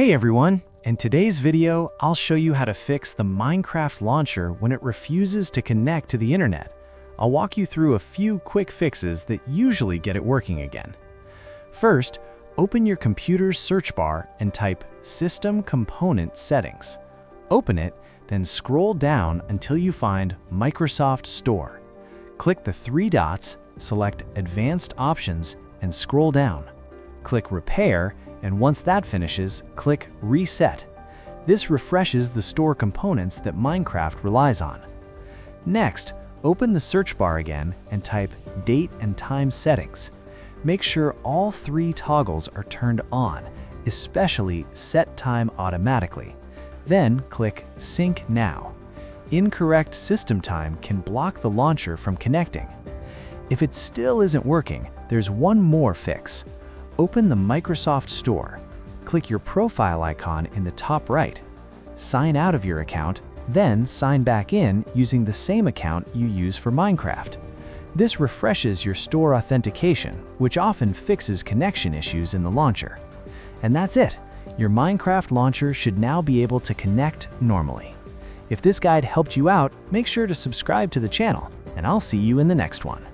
Hey everyone! In today's video, I'll show you how to fix the Minecraft launcher when it refuses to connect to the internet. I'll walk you through a few quick fixes that usually get it working again. First, open your computer's search bar and type System Component Settings. Open it, then scroll down until you find Microsoft Store. Click the three dots, select Advanced Options, and scroll down. Click Repair, and once that finishes, click Reset. This refreshes the store components that Minecraft relies on. Next, open the search bar again and type Date and Time Settings. Make sure all three toggles are turned on, especially Set Time Automatically. Then click Sync Now. Incorrect system time can block the launcher from connecting. If it still isn't working, there's one more fix. Open the Microsoft Store. Click your profile icon in the top right. Sign out of your account, then sign back in using the same account you use for Minecraft. This refreshes your store authentication, which often fixes connection issues in the launcher. And that's it. Your Minecraft launcher should now be able to connect normally. If this guide helped you out, make sure to subscribe to the channel, and I'll see you in the next one.